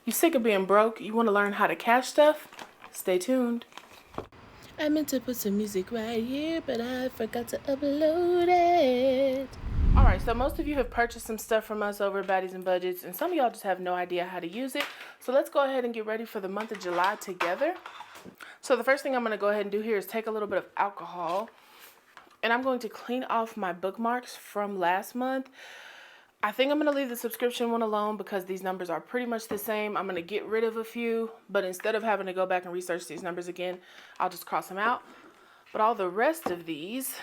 You sick of being broke? You want to learn how to cash stuff? Stay tuned. I meant to put some music right here, but I forgot to upload it. Alright, so most of you have purchased some stuff from us over at Baddies and Budgets, and some of y'all just have no idea how to use it. So let's go ahead and get ready for the month of July together. So the first thing I'm going to go ahead and do here is take a little bit of alcohol, and I'm going to clean off my bookmarks from last month. I think I'm going to leave the subscription one alone because these numbers are pretty much the same. I'm going to get rid of a few, but instead of having to go back and research these numbers again, I'll just cross them out. But all the rest of these,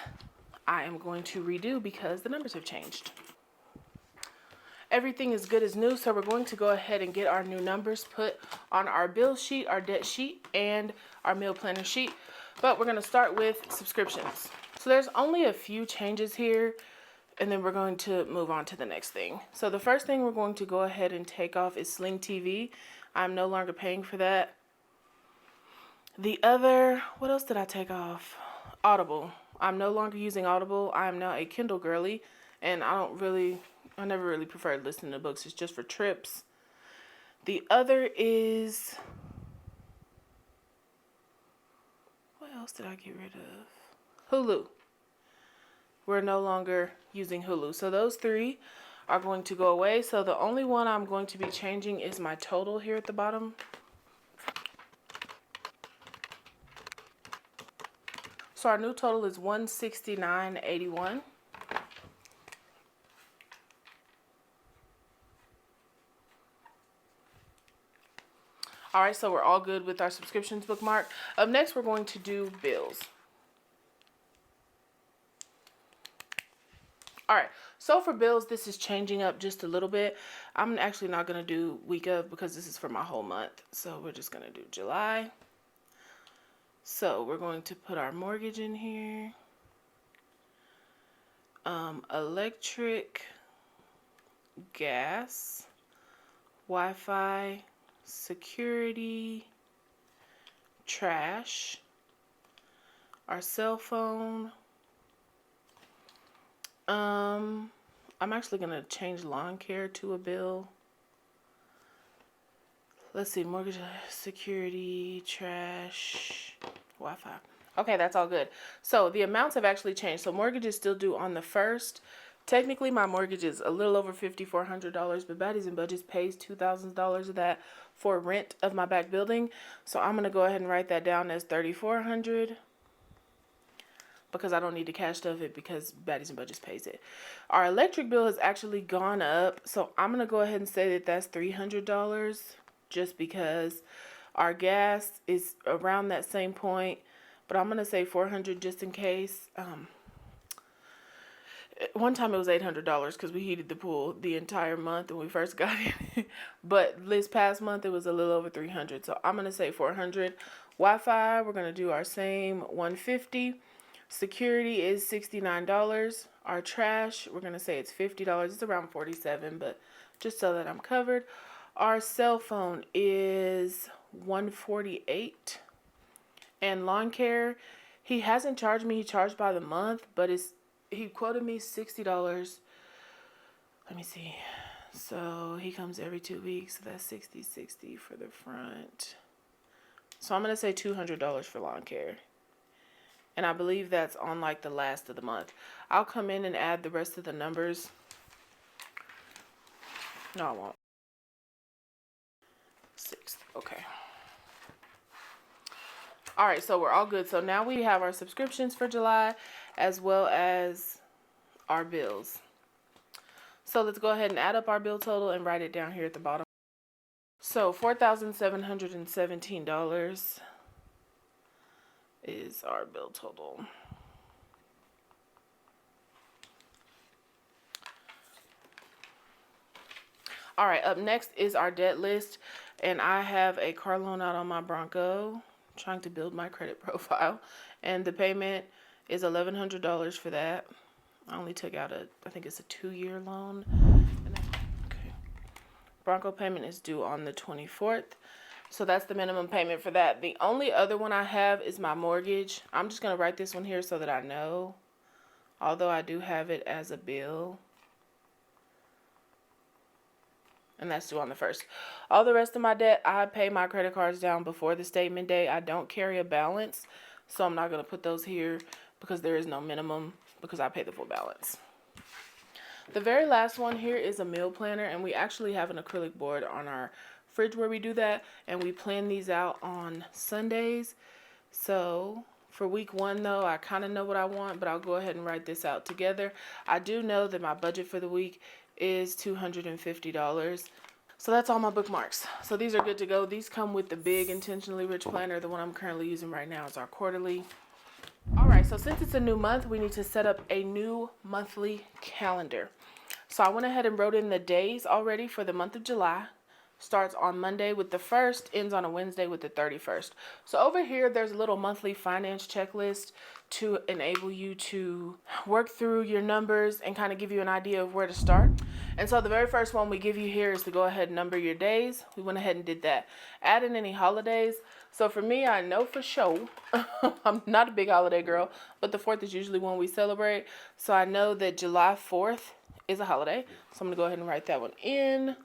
I am going to redo because the numbers have changed. Everything is good as new, so we're going to go ahead and get our new numbers put on our bill sheet, our debt sheet, and our meal planner sheet. But we're going to start with subscriptions. So there's only a few changes here, and then we're going to move on to the next thing. So the first thing we're going to go ahead and take off is Sling TV. I'm no longer paying for that. The other, what else did I take off? Audible. I'm no longer using Audible. I am now a Kindle girly, and I never really preferred listening to books. It's just for trips. The other is, what else did I get rid of? Hulu. We're no longer using Hulu. So those three are going to go away. So the only one I'm going to be changing is my total here at the bottom. So our new total is $169.81. All right, so we're all good with our subscriptions bookmark. Up next, we're going to do bills. All right, so for bills, this is changing up just a little bit. I'm actually not going to do week of because this is for my whole month. So we're just going to do July. So we're going to put our mortgage in here. Electric, gas, Wi-Fi, security, trash, our cell phone. I'm actually going to change lawn care to a bill. Let's see, mortgage, security, trash, Wi-Fi. Okay, that's all good. So the amounts have actually changed. So mortgage is still due on the 1st. Technically, my mortgage is a little over $5,400, but Baddies and Budgets pays $2,000 of that for rent of my back building. So I'm going to go ahead and write that down as $3,400 because I don't need to cash stuff it because Baddies and Budgets pays it. Our electric bill has actually gone up, so I'm going to go ahead and say that that's $300 just because our gas is around that same point, but I'm going to say $400 just in case. One time it was $800 because we heated the pool the entire month when we first got in. But this past month it was a little over $300, so I'm going to say $400. Wi-Fi, we're going to do our same $150. Security is $69. Our trash, we're going to say it's $50. It's around $47, but just so that I'm covered. Our cell phone is $148. And lawn care, he hasn't charged me. He charged by the month, but he quoted me $60. Let me see. So he comes every 2 weeks. So that's $60 for the front. So I'm going to say $200 for lawn care. And I believe that's on like the last of the month. I'll come in and add the rest of the numbers. No, I won't. 6th. Okay. All right, so we're all good. So now we have our subscriptions for July as well as our bills. So let's go ahead and add up our bill total and write it down here at the bottom. So $4,717 is our bill total. All right, up next is our debt list, and I have a car loan out on my Bronco, trying to build my credit profile, and the payment is $1,100 for that. I only took out I think it's a 2-year loan. Okay. Bronco payment is due on the 24th. So that's the minimum payment for that. The only other one I have is my mortgage. I'm just going to write this one here so that I know, although I do have it as a bill. and that's due on the 1st. All the rest of my debt, I pay my credit cards down before the statement date. I don't carry a balance, so I'm not going to put those here because there is no minimum because I pay the full balance. The very last one here is a meal planner, and we actually have an acrylic board on our fridge where we do that, and we plan these out on Sundays. So for week 1 though, I kind of know what I want, but I'll go ahead and write this out together. I do know that my budget for the week is $250. So that's all my bookmarks. So these are good to go. These come with the big Intentionally Rich planner. The one I'm currently using right now is our quarterly. All right, so since it's a new month, we need to set up a new monthly calendar. So I went ahead and wrote in the days already for the month of July. Starts on Monday with the 1st, ends on a Wednesday with the 31st. So over here, there's a little monthly finance checklist to enable you to work through your numbers and kind of give you an idea of where to start. And so the very first one we give you here is to go ahead and number your days. We went ahead and did that. Add in any holidays. So for me, I know for sure, I'm not a big holiday girl, but the 4th is usually when we celebrate. So I know that July 4th is a holiday. So I'm going to go ahead and write that one in.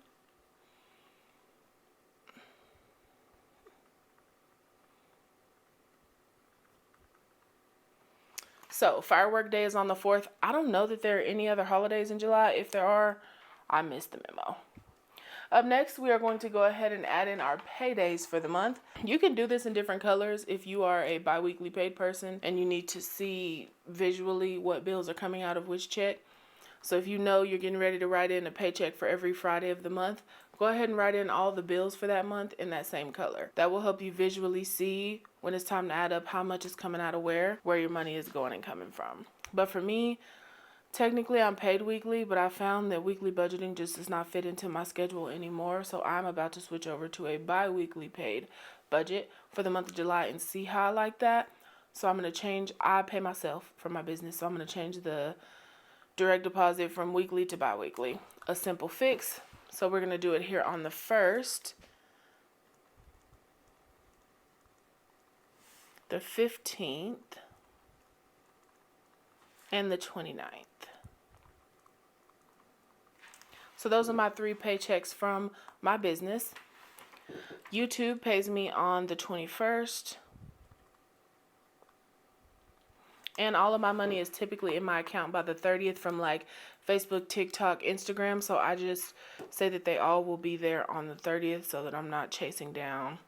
So, Firework Day is on the 4th. I don't know that there are any other holidays in July. If there are, I missed the memo. Up next, we are going to go ahead and add in our paydays for the month. You can do this in different colors if you are a bi-weekly paid person and you need to see visually what bills are coming out of which check. So if you know you're getting ready to write in a paycheck for every Friday of the month, go ahead and write in all the bills for that month in that same color. That will help you visually see when it's time to add up how much is coming out of where your money is going and coming from. But for me, technically I'm paid weekly, but I found that weekly budgeting just does not fit into my schedule anymore. So I'm about to switch over to a bi-weekly paid budget for the month of July and see how I like that. So I'm going to change, I pay myself for my business, so I'm going to change the direct deposit from weekly to bi-weekly. A simple fix. So we're going to do it here on the 1st, the 15th, and the 29th. So those are my 3 paychecks from my business. YouTube pays me on the 21st. And all of my money is typically in my account by the 30th from like Facebook, TikTok, Instagram. So I just say that they all will be there on the 30th so that I'm not chasing down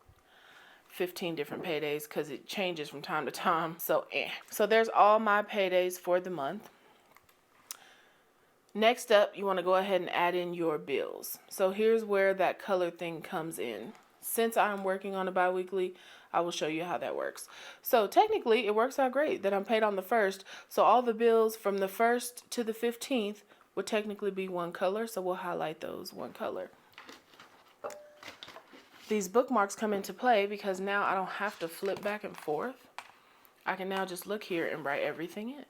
15 different paydays because it changes from time to time. So there's all my paydays for the month. Next up, you want to go ahead and add in your bills. So here's where that color thing comes in. Since I'm working on a bi-weekly, I will show you how that works. So technically, it works out great that I'm paid on the 1st. So all the bills from the 1st to the 15th would technically be one color. So we'll highlight those one color. These bookmarks come into play because now I don't have to flip back and forth. I can now just look here and write everything in.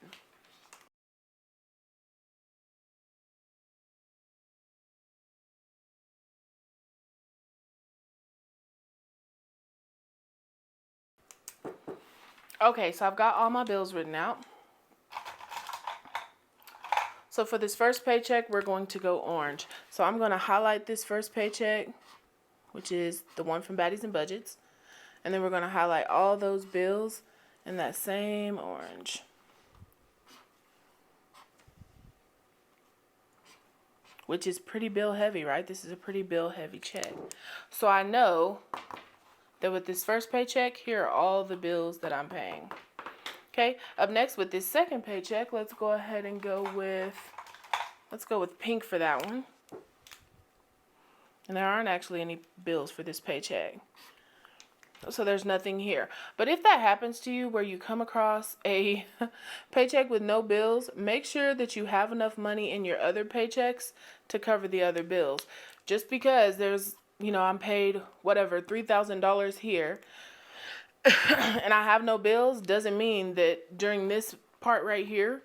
Okay, so I've got all my bills written out. So for this first paycheck, we're going to go orange. So I'm going to highlight this first paycheck, which is the one from Baddies and Budgets. And then we're going to highlight all those bills in that same orange. Which is pretty bill heavy, right? This is a pretty bill heavy check. So I know that with this first paycheck, here are all the bills that I'm paying. Okay, up next with this second paycheck, let's go ahead and go with pink for that one. And there aren't actually any bills for this paycheck. So there's nothing here. But if that happens to you where you come across a paycheck with no bills, make sure that you have enough money in your other paychecks to cover the other bills. Just because there's, I'm paid whatever, $3,000 here and I have no bills doesn't mean that during this part right here,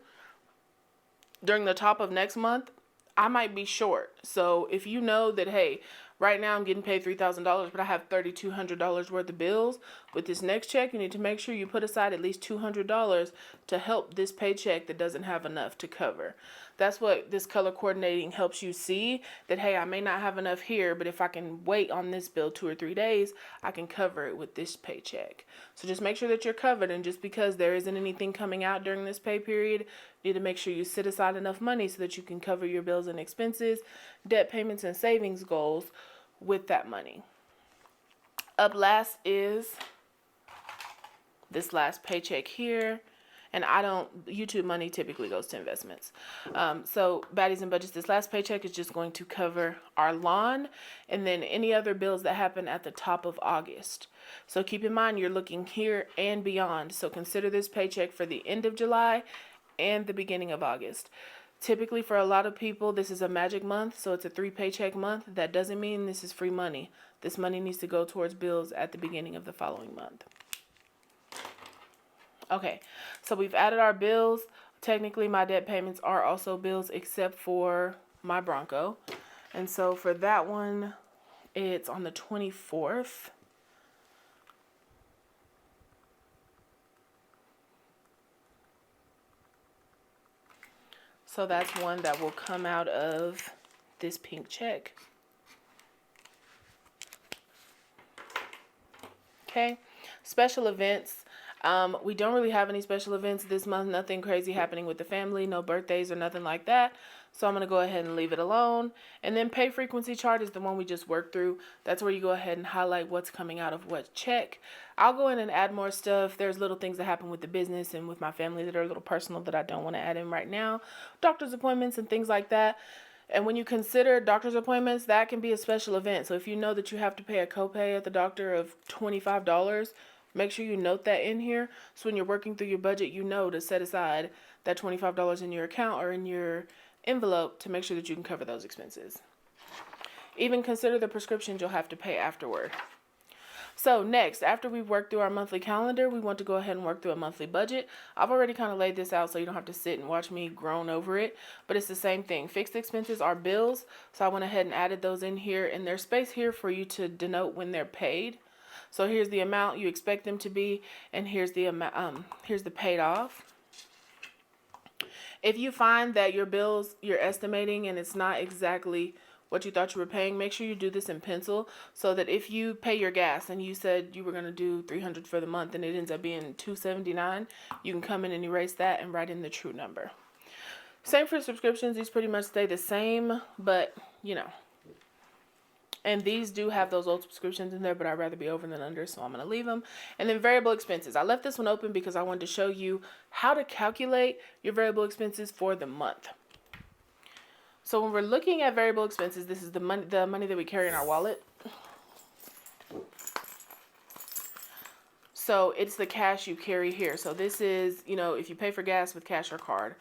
during the top of next month, I might be short. So if you know that, hey, right now I'm getting paid $3,000, but I have $3,200 worth of bills, with this next check, you need to make sure you put aside at least $200 to help this paycheck that doesn't have enough to cover. That's what this color coordinating helps you see, that, hey, I may not have enough here, but if I can wait on this bill 2 or 3 days, I can cover it with this paycheck. So just make sure that you're covered, and just because there isn't anything coming out during this pay period, you need to make sure you set aside enough money so that you can cover your bills and expenses, debt payments, and savings goals with that money. Up last is this last paycheck here. And YouTube money typically goes to investments. So baddies and budgets, this last paycheck is just going to cover our lawn and then any other bills that happen at the top of August. So keep in mind, you're looking here and beyond. So consider this paycheck for the end of July and the beginning of August. Typically for a lot of people, this is a magic month, so it's a 3 paycheck month. That doesn't mean this is free money. This money needs to go towards bills at the beginning of the following month. Okay, so we've added our bills. Technically, my debt payments are also bills except for my Bronco. And so for that one, it's on the 24th. So that's one that will come out of this pink check. Okay, special events. We don't really have any special events this month, nothing crazy happening with the family, no birthdays or nothing like that. So I'm going to go ahead and leave it alone. And then pay frequency chart is the one we just worked through. That's where you go ahead and highlight what's coming out of what check. I'll go in and add more stuff. There's little things that happen with the business and with my family that are a little personal that I don't want to add in right now. Doctor's appointments and things like that. And when you consider doctor's appointments, that can be a special event. So if you know that you have to pay a copay at the doctor of $25, make sure you note that in here. So when you're working through your budget, you know to set aside that $25 in your account or in your envelope to make sure that you can cover those expenses. Even consider the prescriptions you'll have to pay afterward. So next, after we've worked through our monthly calendar, we want to go ahead and work through a monthly budget. I've already kind of laid this out so you don't have to sit and watch me groan over it, but it's the same thing. Fixed expenses are bills, so I went ahead and added those in here, and there's space here for you to denote when they're paid. So here's the amount you expect them to be, and here's the amount. Here's the paid off. If you find that your bills you're estimating and it's not exactly what you thought you were paying, make sure you do this in pencil so that if you pay your gas and you said you were going to do $300 for the month and it ends up being $279, you can come in and erase that and write in the true number. Same for subscriptions. These pretty much stay the same, but you know. And these do have those old subscriptions in there, but I'd rather be over than under, so I'm going to leave them. And then variable expenses. I left this one open because I wanted to show you how to calculate your variable expenses for the month. So when we're looking at variable expenses, this is the money that we carry in our wallet. So it's the cash you carry here. So this is, you know, if you pay for gas with cash or card,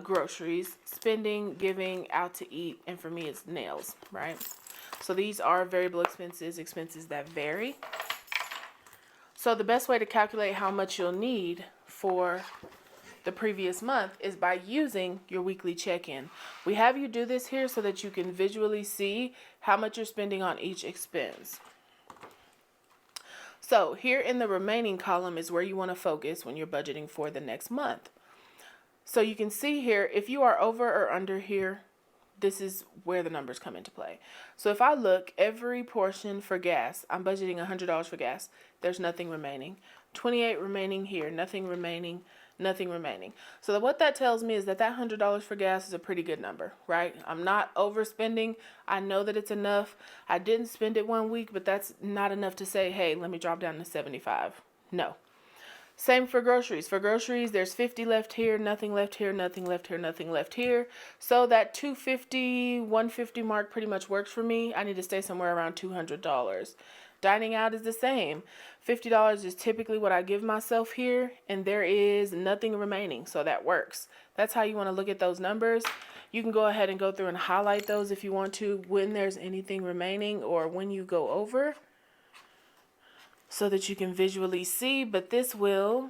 groceries, spending, giving, out to eat, and for me it's nails, right? So these are variable expenses, expenses that vary. So the best way to calculate how much you'll need for the previous month is by using your weekly check-in. We have you do this here so that you can visually see how much you're spending on each expense. So here in the remaining column is where you want to focus when you're budgeting for the next month. So you can see here, if you are over or under here, this is where the numbers come into play. So if I look, every portion for gas, I'm budgeting $100 for gas. There's nothing remaining. 28 remaining here, nothing remaining, nothing remaining. So what that tells me is that that $100 for gas is a pretty good number, right? I'm not overspending. I know that it's enough. I didn't spend it 1 week, but that's not enough to say, hey, let me drop down to 75. No. Same for groceries. For groceries, there's 50 left here, nothing left here, nothing left here, nothing left here. So that 250, 150 mark pretty much works for me. I need to stay somewhere around $200. Dining out is the same. $50 is typically what I give myself here, and there is nothing remaining, so that works. That's how you want to look at those numbers. You can go ahead and go through and highlight those if you want to when there's anything remaining or when you go over, so that you can visually see, but this will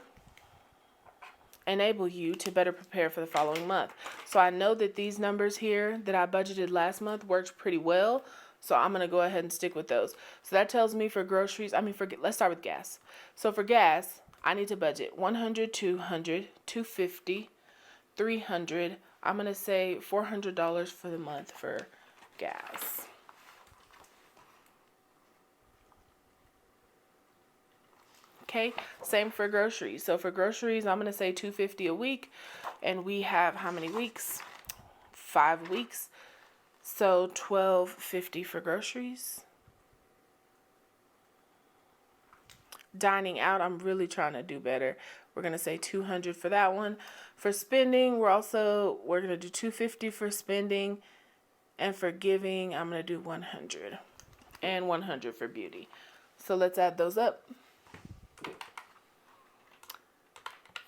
enable you to better prepare for the following month. So I know that these numbers here that I budgeted last month worked pretty well, so I'm going to go ahead and stick with those. So that tells me for groceries, let's start with gas. So for gas, I need to budget 100, 200, 250, 300, I'm going to say $400 for the month for gas. Okay, same for groceries. So for groceries, I'm going to say $250 a week. And we have how many weeks? 5 weeks. So $12.50 for groceries. Dining out, I'm really trying to do better. We're going to say $200 for that one. For spending, we're going to do $250 for spending. And for giving, I'm going to do $100. And $100 for beauty. So let's add those up.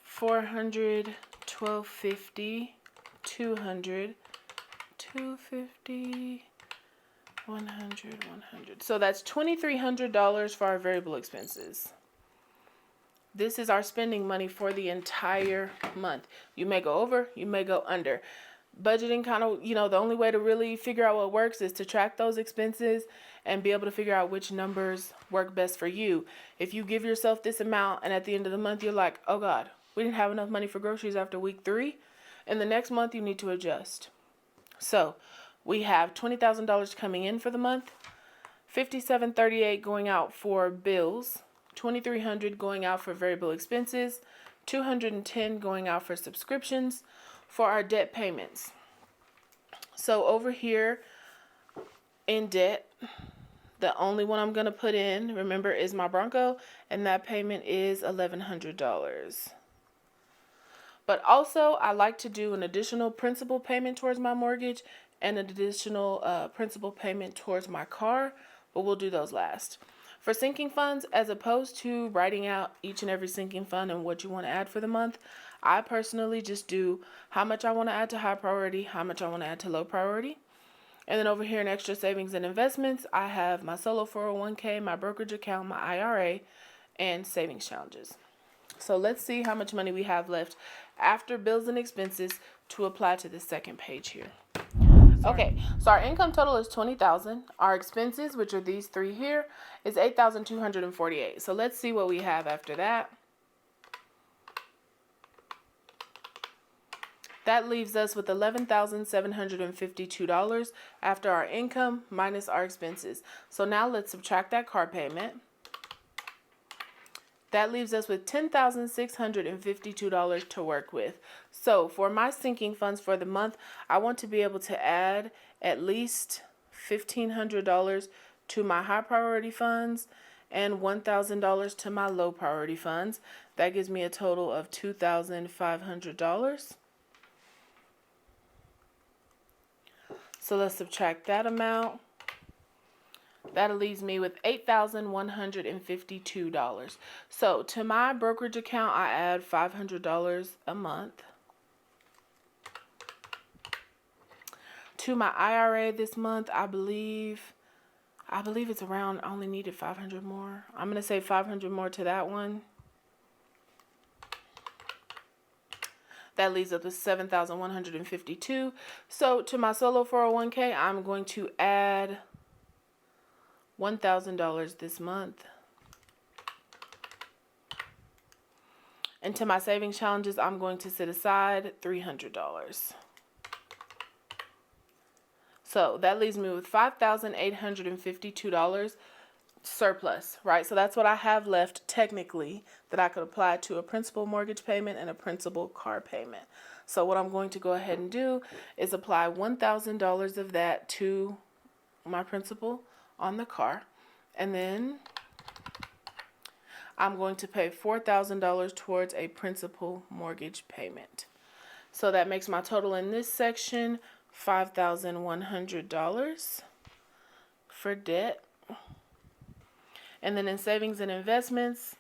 400, 1250, 200, 250, 100, 100. So that's $2,300 for our variable expenses. This is our spending money for the entire month. You may go over, you may go under. Budgeting kind of, the only way to really figure out what works is to track those expenses and be able to figure out which numbers work best for you. If you give yourself this amount and at the end of the month you're like, oh God, we didn't have enough money for groceries after week 3, and the next month you need to adjust. So we have $20,000 coming in for the month, $57.38 going out for bills, $2,300 going out for variable expenses, $210 going out for subscriptions, for our debt payments. So over here in debt, the only one I'm going to put in, remember, is my Bronco, and that payment is $1,100. But also, I like to do an additional principal payment towards my mortgage and an additional principal payment towards my car, but we'll do those last. For sinking funds, as opposed to writing out each and every sinking fund and what you want to add for the month, I personally just do how much I want to add to high priority, how much I want to add to low priority. And then over here in extra savings and investments, I have my solo 401k, my brokerage account, my IRA, and savings challenges. So let's see how much money we have left after bills and expenses to apply to the second page here. Okay, so our income total is $20,000. Our expenses, which are these 3 here, is $8,248. So let's see what we have after that. That leaves us with $11,752 after our income minus our expenses. So now let's subtract that car payment. That leaves us with $10,652 to work with. So for my sinking funds for the month, I want to be able to add at least $1,500 to my high priority funds and $1,000 to my low priority funds. That gives me a total of $2,500. So let's subtract that amount. That leaves me with $8,152. So to my brokerage account, I add $500 a month. To my IRA this month, I believe it's around, I only needed 500 more. I'm going to say 500 more to that one. That leaves us with $7,152. So to my solo 401k, I'm going to add $1,000 this month. And to my savings challenges, I'm going to set aside $300. So that leaves me with $5,852 surplus, right? So that's what I have left technically that I could apply to a principal mortgage payment and a principal car payment. So what I'm going to go ahead and do is apply $1,000 of that to my principal on the car, and then I'm going to pay $4,000 towards a principal mortgage payment. So that makes my total in this section $5,100 for debt. And then in savings and investments,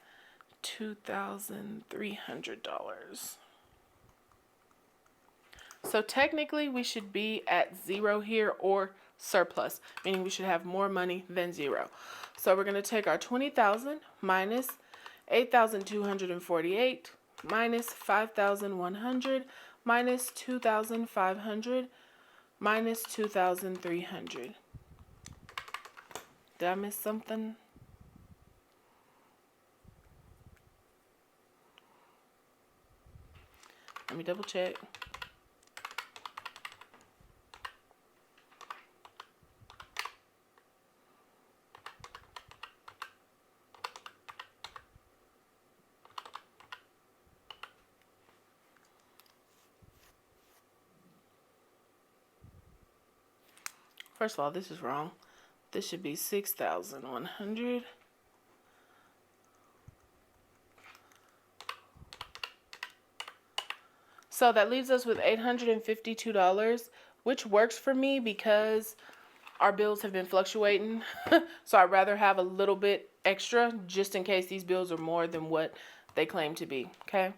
$2,300. So technically we should be at 0 here or surplus, meaning we should have more money than 0. So we're going to take our 20,000 minus 8,248 minus 5,100 minus 2,500 minus 2,300. Did I miss something? Let me double check. First of all, this is wrong. This should be 6,100. So that leaves us with $852, which works for me because our bills have been fluctuating. So I'd rather have a little bit extra just in case these bills are more than what they claim to be. Okay.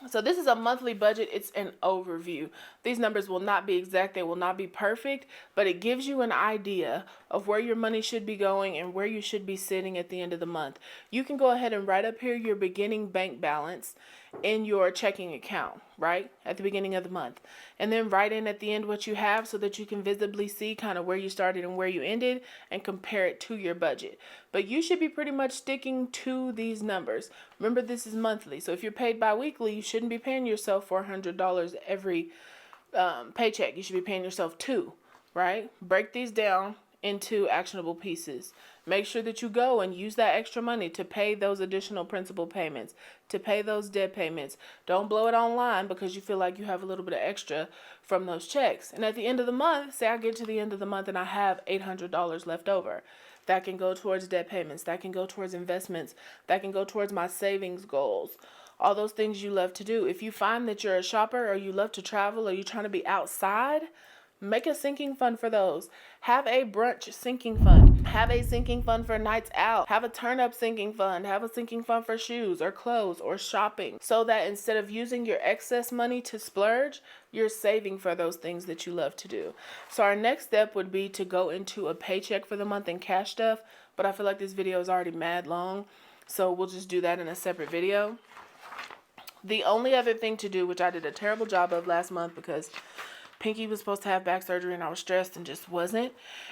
So this is a monthly budget. It's an overview. These numbers will not be exact. They will not be perfect, but it gives you an idea of where your money should be going and where you should be sitting at the end of the month. You can go ahead and write up here your beginning bank balance in your checking account, right? At the beginning of the month. And then write in at the end what you have so that you can visibly see kind of where you started and where you ended and compare it to your budget. But you should be pretty much sticking to these numbers. Remember, this is monthly. So if you're paid bi-weekly, you shouldn't be paying yourself $400 every paycheck. You should be paying yourself $200, right? Break these down into actionable pieces. Make sure that you go and use that extra money to pay those additional principal payments, to pay those debt payments. Don't blow it online because you feel like you have a little bit of extra from those checks. And at the end of the month, say I get to the end of the month and I have $800 left over. That can go towards debt payments. That can go towards investments. That can go towards my savings goals. All those things you love to do. If you find that you're a shopper or you love to travel or you're trying to be outside, make a sinking fund for those. Have a brunch sinking fund. Have a sinking fund for nights out. Have a turn up sinking fund. Have a sinking fund for shoes or clothes or shopping. So that instead of using your excess money to splurge, you're saving for those things that you love to do. So our next step would be to go into a paycheck for the month and cash stuff. But I feel like this video is already mad long. So we'll just do that in a separate video. The only other thing to do, which I did a terrible job of last month because Pinky was supposed to have back surgery and I was stressed and just wasn't,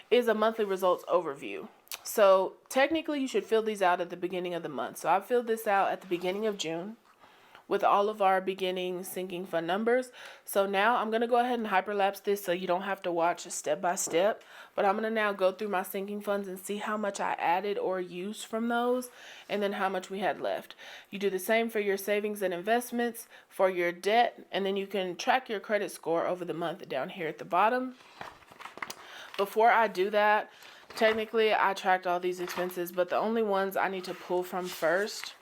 is a monthly results overview. So technically you should fill these out at the beginning of the month. So I filled this out at the beginning of June with all of our beginning sinking fund numbers. So now I'm going to go ahead and hyperlapse this so you don't have to watch step by step. But I'm going to now go through my sinking funds and see how much I added or used from those and then how much we had left. You do the same for your savings and investments, for your debt, and then you can track your credit score over the month down here at the bottom. Before I do that, technically I tracked all these expenses, but the only ones I need to pull from first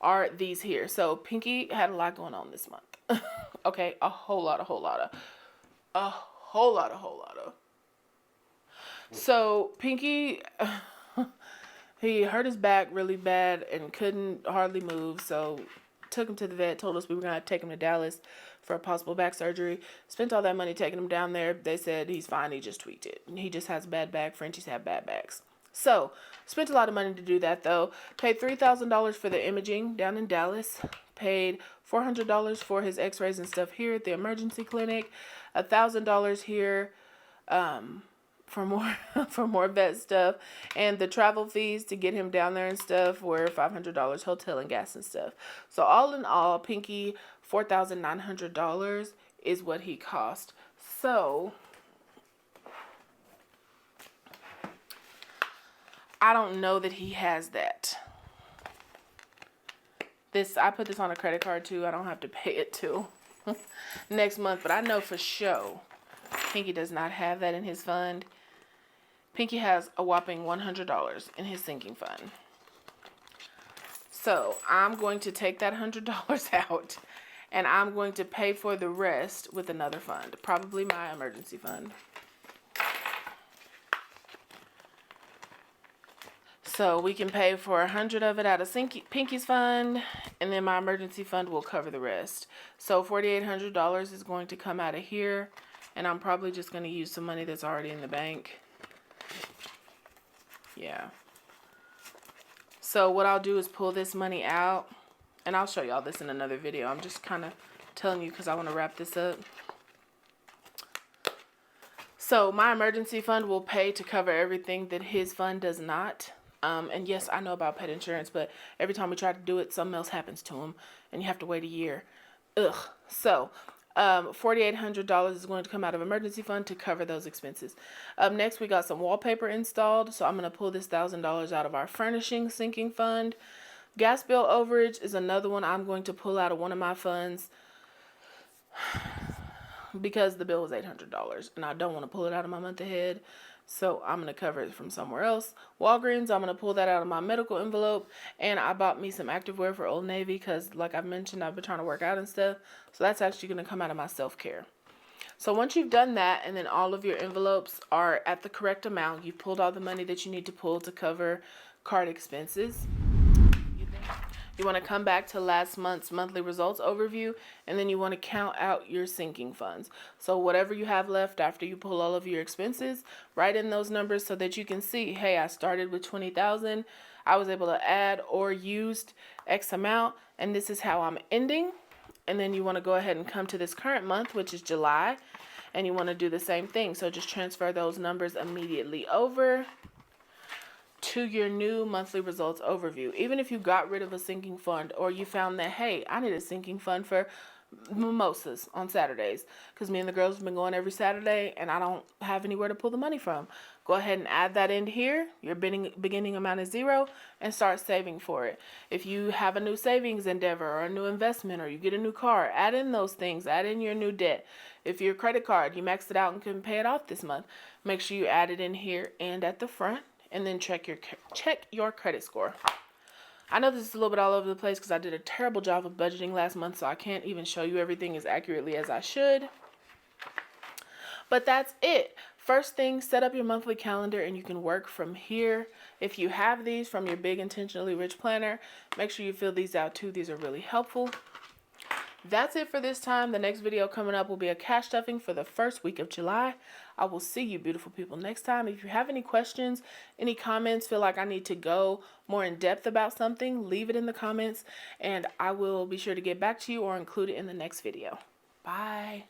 are these here. So Pinky had a lot going on this month. Okay, a whole lot of. So Pinky, he hurt his back really bad and couldn't hardly move. So took him to the vet, told us we were going to take him to Dallas for a possible back surgery. Spent all that money taking him down there. They said he's fine, he just tweaked it. He just has a bad back. Frenchies have bad backs. So, spent a lot of money to do that though. Paid $3,000 for the imaging down in Dallas. Paid $400 for his x-rays and stuff here at the emergency clinic. $1,000 here for more vet stuff. And the travel fees to get him down there and stuff were $500 hotel and gas and stuff. So all in all, Pinky, $4,900 is what he cost. So I don't know that he has that. I put this on a credit card too. I don't have to pay it till next month, but I know for sure Pinky does not have that in his fund. Pinky has a whopping $100 in his sinking fund. So I'm going to take that $100 out and I'm going to pay for the rest with another fund, probably my emergency fund. So we can pay for 100 of it out of Pinky's fund, and then my emergency fund will cover the rest. So $4,800 is going to come out of here, and I'm probably just going to use some money that's already in the bank. Yeah. So what I'll do is pull this money out, and I'll show y'all this in another video. I'm just kind of telling you because I want to wrap this up. So my emergency fund will pay to cover everything that his fund does not. And yes, I know about pet insurance, but every time we try to do it, something else happens to him, and you have to wait a year. Ugh. So, $4,800 is going to come out of emergency fund to cover those expenses. Next, we got some wallpaper installed, so I'm going to pull this $1,000 out of our furnishing sinking fund. Gas bill overage is another one I'm going to pull out of one of my funds. because the bill was $800 and I don't want to pull it out of my month ahead. So I'm going to cover it from somewhere else. Walgreens, I'm going to pull that out of my medical envelope. And I bought me some activewear for Old Navy because, like I've mentioned, I've been trying to work out and stuff. So that's actually going to come out of my self-care. So once you've done that and then all of your envelopes are at the correct amount, you've pulled all the money that you need to pull to cover card expenses. You want to come back to last month's monthly results overview, and then you want to count out your sinking funds. So whatever you have left after you pull all of your expenses, write in those numbers so that you can see, hey, I started with 20,000. I was able to add or used X amount, and this is how I'm ending. And then you want to go ahead and come to this current month, which is July, and you want to do the same thing. So just transfer those numbers immediately over to your new monthly results overview. Even if you got rid of a sinking fund, or you found that, hey, I need a sinking fund for mimosas on Saturdays because me and the girls have been going every Saturday and I don't have anywhere to pull the money from. Go ahead and add that in here. Your beginning amount is 0 and start saving for it. If you have a new savings endeavor or a new investment or you get a new car, add in those things. Add in your new debt. If your credit card, you maxed it out and couldn't pay it off this month, make sure you add it in here and at the front. And then check your credit score. I know this is a little bit all over the place because I did a terrible job of budgeting last month, so I can't even show you everything as accurately as I should. But that's it. First thing, set up your monthly calendar and you can work from here. If you have these from your Big Intentionally Rich Planner, make sure you fill these out too. These are really helpful. That's it for this time. The next video coming up will be a cash stuffing for the first week of July. I will see you beautiful people next time. If you have any questions, any comments, feel like I need to go more in depth about something, leave it in the comments and I will be sure to get back to you or include it in the next video. Bye.